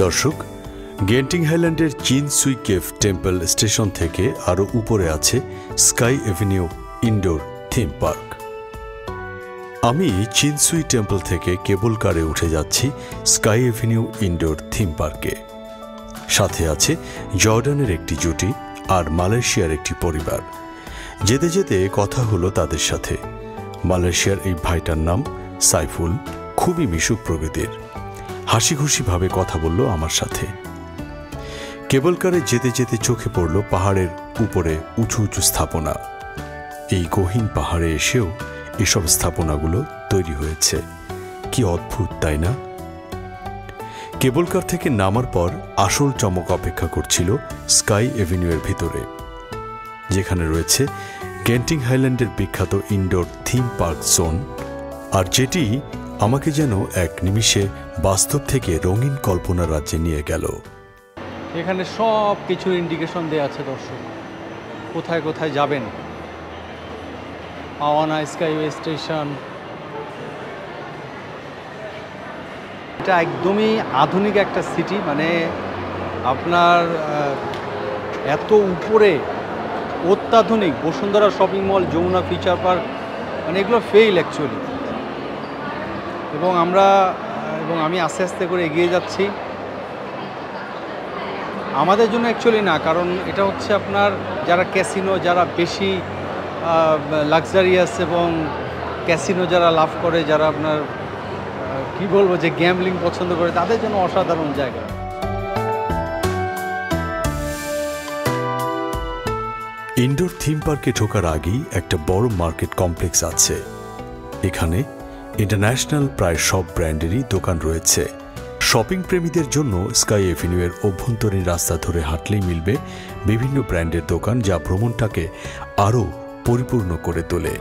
দর্শক, গেন্টিং হাইল্যান্ডের চিন সুই কেভ টেম্পল স্টেশন থেকে আরও উপরে আছে sky Avenue indoor theme park. আমি চিন সুই টেম্পল থেকে কেবল কারে উঠে যাচ্ছি স্কাই এভিনিউ ইনডোর থিম পার্কে। সাথে আছে জর্ডানের একটি জুটি আর মালয়েশিয়ার একটি পরিবার। যেতে যেতে কথা হলো তাদের সাথে। মালয়েশিয়ার এই ভাইটার নাম সাইফুল, খুবই মিশুক প্রকৃতির। হাসি খুশিভাবে কথা বলল আমার সাথে। কেবল কারে যেতে যেতে চোখে পড়ল পাহাড়ের উপরে উঁচু উঁচু স্থাপনা। এই গহীন পাহাড়ে এসেও এসব স্থাপনাগুলো তৈরি হয়েছে। কি অদ্ভুত, তাই না? কেবল কার থেকে নামার পর আসল চমক অপেক্ষা করছিল স্কাই এভিনিউয়ের ভিতরে, যেখানে রয়েছে গেন্টিং হাইল্যান্ডের বিখ্যাত ইনডোর থিম পার্ক জোন, আর যেটি আমাকে যেন এক নিমিষে বাস্তব থেকে রঙিন কল্পনা রাজ্যে নিয়ে গেল। এখানে সব কিছুর ইন্ডিকেশন দেওয়া আছে দর্শক, কোথায় কোথায় যাবেন। আওয়ানা স্কাইওয়ে স্টেশন, এটা একদমই আধুনিক একটা সিটি। মানে আপনার এত উপরে অত্যাধুনিক Bashundhara shopping mall, Jamuna future park, মানে এগুলো ফেইল অ্যাকচুয়ালি। এবং আমি আস্তে আস্তে করে এগিয়ে যাচ্ছি। আমাদের জন্য অ্যাকচুয়ালি না, কারণ এটা হচ্ছে আপনার যারা ক্যাসিনো, যারা বেশি লাক্সারিয়াস এবং ক্যাসিনো যারা লাভ করে, যারা আপনার কি বলবো যে গ্যাম্বলিং পছন্দ করে, তাদের জন্য অসাধারণ জায়গা। ইনডোর থিম পার্কে ঢোকার আগেই একটা বড় মার্কেট কমপ্লেক্স আছে। এখানে ইন্টারন্যাশনাল প্রায় সব ব্র্যান্ডেরই দোকান রয়েছে। শপিং প্রেমীদের জন্য স্কাই এভিনিউয়ের অভ্যন্তরীণ রাস্তা ধরে হাঁটলেই মিলবে বিভিন্ন ব্র্যান্ডের দোকান, যা ভ্রমণটাকে আরও পরিপূর্ণ করে তোলে।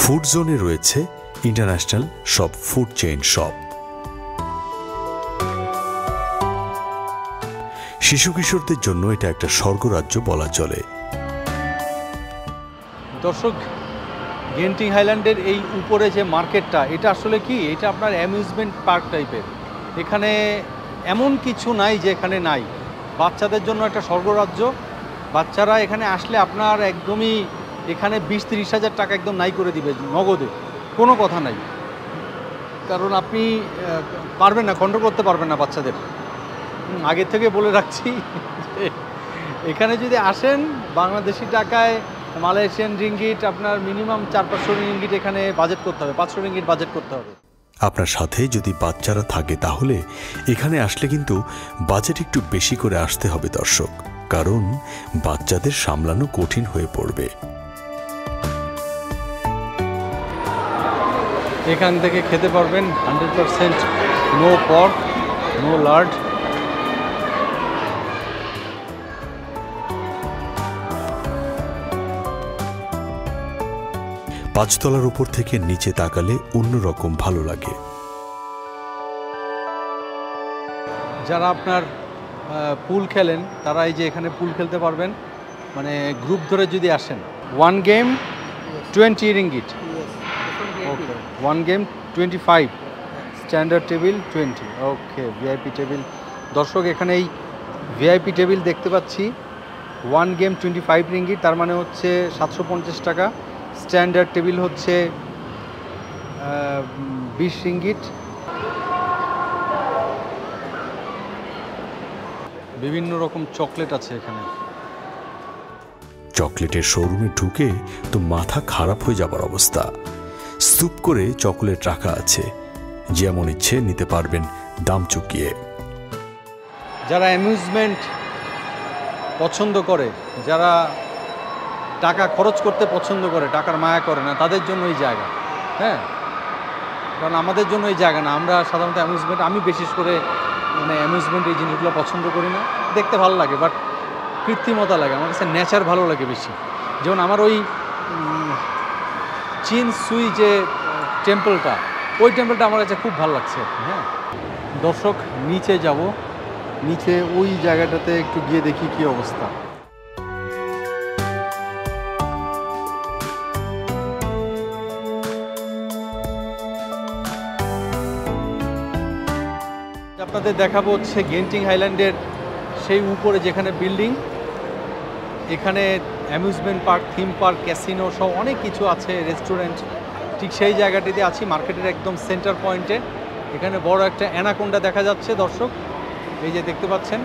ফুড জোনে রয়েছে ইন্টারন্যাশনাল সব ফুড চেইন শপ। শিশু কিশোরদের জন্য এটা একটা স্বর্গরাজ্য বলা চলে। দর্শক, গেন্টিং হাইল্যান্ডের এই উপরে যে মার্কেটটা, এটা আসলে কি, এটা আপনার অ্যামিউজমেন্ট পার্ক টাইপের। এখানে এমন কিছু নাই যে এখানে নাই। বাচ্চাদের জন্য একটা স্বর্গরাজ্য। বাচ্চারা এখানে আসলে আপনার একদমই এখানে 20-30 হাজার টাকা একদম নাই করে দিবে নগদে, কোনো কথা নাই। কারণ আপনি পারবেন না, কন্ট্রোল করতে পারবেন না বাচ্চাদের। আগে থেকে বলে রাখছি, এখানে যদি আসেন বাংলাদেশি টাকায়, মালয়েশিয়ান রিঙ্গিট আপনার মিনিমাম 400-500 রিঙ্গিট এখানে বাজেট করতে হবে, 500 রিঙ্গিট বাজেট করতে হবে। আপনার সাথে যদি বাচ্চারা থাকে তাহলে এখানে আসলে কিন্তু বাজেট একটু বেশি করে আসতে হবে দর্শক, কারণ বাচ্চাদের সামলানো কঠিন হয়ে পড়বে। এখান থেকে খেতে পারবেন 100% নো পর্ক, নো লার্ড। পাঁচতলার উপর থেকে নিচে তাকালে অন্যরকম ভালো লাগে। যারা আপনার পুল খেলেন তারা এই যে এখানে পুল খেলতে পারবেন, মানে গ্রুপ ধরে যদি আসেন। 1 গেম 20 রিঙ্গিট, ওকে। 1 গেম 25, স্ট্যান্ডার্ড টেবিল 20, ওকে। ভিআইপি টেবিল, দর্শক এখানে এই ভিআইপি টেবিল দেখতে পাচ্ছি। 1 গেম 25 রিঙ্গিট, তার মানে হচ্ছে 750 টাকা। স্ট্যান্ডার্ড টেবিল হচ্ছে 20 রিঙ্গিট। বিভিন্ন রকম চকলেট আছে এখানে। চকলেটের শোরুমে ঢুকে তো মাথা খারাপ হয়ে যাবার অবস্থা। স্তূপ করে চকলেট রাখা আছে, যেমন ইচ্ছে নিতে পারবেন দাম চুকিয়ে। যারা অ্যামিউজমেন্ট পছন্দ করে, যারা টাকা খরচ করতে পছন্দ করে, টাকার মায়া করে না, তাদের জন্য এই জায়গা। হ্যাঁ, কারণ আমাদের জন্য এই জায়গা না। আমরা সাধারণত অ্যামিউজমেন্ট, আমি বিশেষ করে মানে অ্যামিউজমেন্ট এই জিনিসগুলো পছন্দ করি না। দেখতে ভালো লাগে বাট কৃত্রিমতা লাগে। আমার কাছে নেচার ভালো লাগে বেশি। যেমন আমার ওই চিন সুই যে টেম্পলটা, ওই টেম্পলটা আমার কাছে খুব ভালো লাগছে। হ্যাঁ দর্শক, নিচে যাব, নিচে ওই জায়গাটাতে একটু গিয়ে দেখি কি অবস্থা। আপনাদের দেখাবো হচ্ছে গেন্টিং হাইল্যান্ডের সেই উপরে যেখানে বিল্ডিং, এখানে amusement park, theme park, casino সহ অনেক কিছু আছে, রেস্টুরেন্ট। ঠিক সেই জায়গাটিতে আছি, মার্কেটের একদম সেন্টার পয়েন্টে। এখানে বড় একটা অ্যানাকোন্ডা দেখা যাচ্ছে দর্শক, এই যে দেখতে পাচ্ছেন।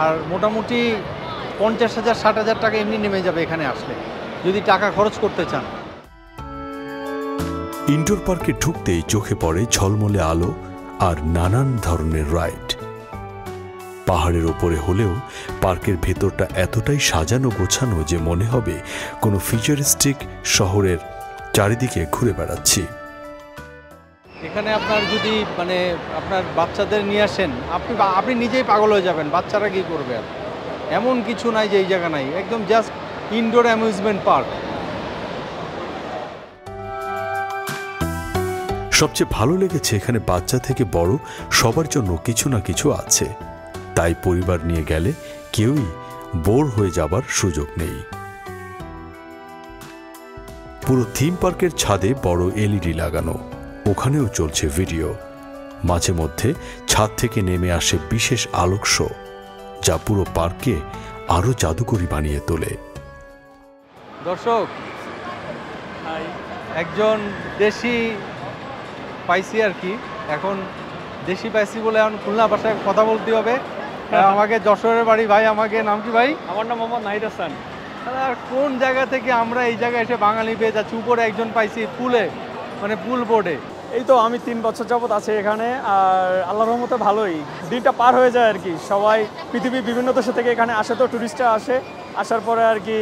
আর মোটামুটি 50,000 60,000 টাকা এমনি নেমে যাবে এখানে আসলে, যদি টাকা খরচ করতে চান। ইনডোর পার্কে ঢুকতেই চোখে পড়ে ঝলমলে আলো আর নানান ধরনের রাইড। পাহাড়ের ওপরে হলেও পার্কের ভেতরটা এতটাই সাজানো গোছানো যে মনে হবে কোনো ফিউচারিস্টিক শহরের চারিদিকে ঘুরে বেড়াচ্ছি। এখানে আপনার যদি মানে আপনার বাচ্চাদের নিয়ে আসেন, আপনি নিজেই পাগল হয়ে যাবেন, বাচ্চারা কী করবে। আর এমন কিছু নাই যে এই জায়গা নাই, একদম জাস্ট ইনডোর অ্যামিউজমেন্ট পার্ক। সবচেয়ে ভালো লেগেছে এখানে বাচ্চা থেকে বড় সবার জন্য কিছু না কিছু আছে, তাই পরিবার নিয়ে গেলে কেউই বোর হয়ে যাবার সুযোগ নেই। পুরো থিম পার্কের ছাদে বড় এলইডি লাগানো, ওখানেও চলছে ভিডিও। মাঝে মধ্যে ছাদ থেকে নেমে আসে বিশেষ আলোক শো, যা পুরো পার্ককে আরো জাদুকরী বানিয়ে তোলে। দর্শক, একজন দেশি পাইছি আর কি, এখন দেশি পাইছি বলে এখন খুলনা ভাষায় কথা বলতে হবে। আমাকে যশোরের বাড়ি ভাই, আমাকে নাম কি ভাই? আমার নাম মোহাম্মদ নাহিদ হাসান। আর কোন জায়গা থেকে আমরা এই জায়গায় এসে বাঙালি পেয়ে যাচ্ছি? উপরে একজন পাইছি পুলে, মানে পুল বোর্ডে। এই তো আমি 3 বছর যাবত আছি এখানে, আর আল্লাহর রহমতে ভালোই দিনটা পার হয়ে যায় আর কি। সবাই পৃথিবীর বিভিন্ন দেশ থেকে এখানে আসে, তো টুরিস্টরা আসে। আসার পরে আর কি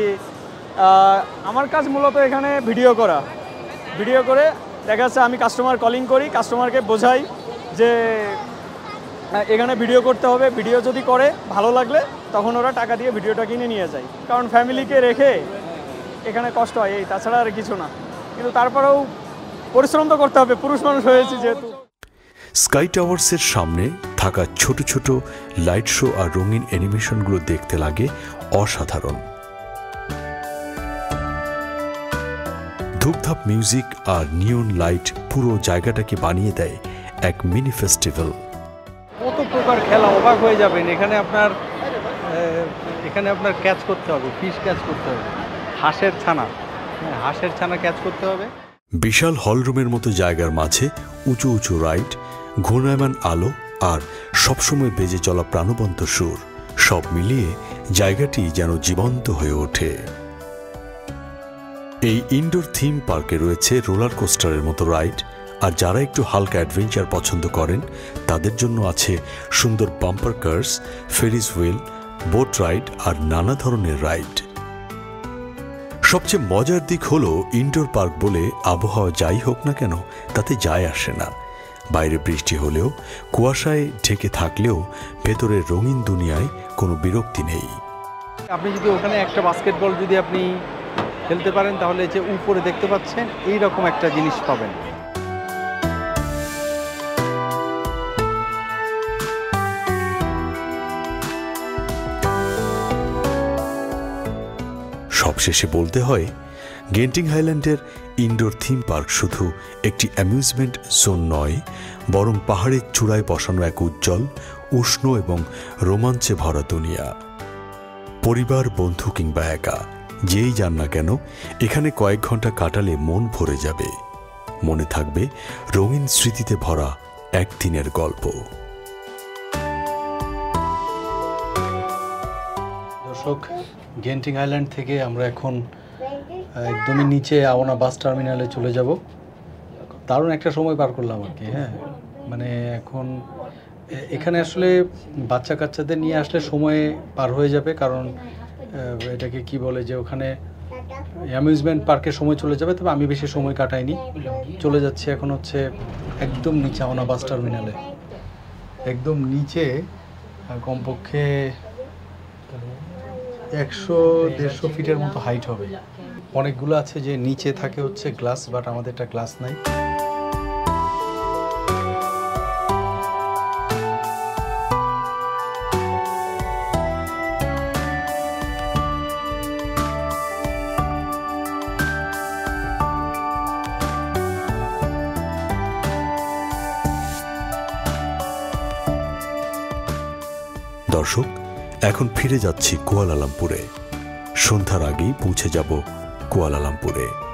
আমার কাজ মূলত এখানে ভিডিও করে দেখা যাচ্ছে আমি কাস্টমার কলিং করি, কাস্টমারকে বোঝাই যে এখানে ভিডিও করতে হবে। ভিডিও যদি করে ভালো লাগলে তখন ওরা টাকা দিয়ে ভিডিওটা কিনে নিয়ে যায়, কারণ ফ্যামিলিকে রেখে এখানে কষ্ট হয়, এই তাছাড়া আর কিছু না। কিন্তু তারপরেও পরিশ্রম তো করতে হবে, পুরুষ মানুষ হয়েছি যেহেতু। স্কাই টাওয়ার্সের সামনে থাকা ছোট ছোট লাইট শো আর রঙিন অ্যানিমেশনগুলো দেখতে লাগে অসাধারণ। ধূপধাপ মিউজিক আর নিয়ন লাইট পুরো জায়গাটাকে বানিয়ে দেয় এক মিনি ফেস্টিভ্যাল। কত প্রকার খেলা, অবাক হয়ে যাবেন। এখানে আপনার ক্যাচ করতে হবে, ফিশ ক্যাচ করতে হবে, হাঁসের ছানা ক্যাচ করতে হবে। বিশাল হলরুমের মতো জায়গার মাঝে উঁচু উঁচু রাইড, ঘূর্ণায়মান আলো আর সবসময় বেজে চলা প্রাণবন্ত সুর, সব মিলিয়ে জায়গাটি যেন জীবন্ত হয়ে ওঠে। এই ইনডোর থিম পার্কে রয়েছে রোলার কোস্টারের মতো রাইড, আর যারা একটু হালকা অ্যাডভেঞ্চার পছন্দ করেন তাদের জন্য আছে সুন্দর bumper cars, ferris wheel, boat ride আর নানা ধরনের রাইড। সবচেয়ে মজার দিক হলো ইনডোর পার্ক বলে আবহাওয়া যাই হোক না কেন তাতে যায় আসে না। বাইরে বৃষ্টি হলেও, কুয়াশায় ঢেকে থাকলেও ভেতরের রঙিন দুনিয়ায় কোনো বিরক্তি নেই। আপনি যদি ওখানে একটা বাস্কেটবল যদি আপনি খেলতে পারেন, তাহলে যে উপরে দেখতে পাচ্ছেন এই রকম একটা জিনিস পাবেন। সবশেষে বলতে হয়, গেন্টিং হাইল্যান্ডের ইনডোর থিম পার্ক শুধু একটি অ্যামিউজমেন্ট জোন নয়, বরং পাহাড়ের চূড়ায় বসানো এক উজ্জ্বল, উষ্ণ এবং রোমাঞ্চে ভরা দুনিয়া। পরিবার, বন্ধু কিংবা একা যেই যান না কেন, এখানে কয়েক ঘন্টা কাটালে মন ভরে যাবে। মনে থাকবে রঙিন স্মৃতিতে ভরা একদিনের গল্প। দর্শক, গেন্টিং আইল্যান্ড থেকে আমরা এখন একদমই নিচে আওনা বাস টার্মিনালে চলে যাব। দারুণ একটা সময় পার করলাম আর কি। হ্যাঁ, মানে এখন এখানে আসলে বাচ্চা কাচ্চাদের নিয়ে আসলে সময় পার হয়ে যাবে, কারণ এটাকে কি বলে যে ওখানে অ্যামিউজমেন্ট পার্কে সময় চলে যাবে। তবে আমি বেশি সময় কাটাইনি, চলে যাচ্ছি এখন হচ্ছে একদম নিচে আওনা বাস টার্মিনালে। একদম নিচে কমপক্ষে 100-150 ফিটের মতো হাইট হবে। অনেকগুলো আছে যে নিচে থাকে হচ্ছে গ্লাস, বাট আমাদের একটা গ্লাস নাই। দর্শক, এখন ফিরে যাচ্ছি কুয়ালালামপুরে। সন্ধ্যার আগেই পৌঁছে যাব কুয়ালালামপুরে।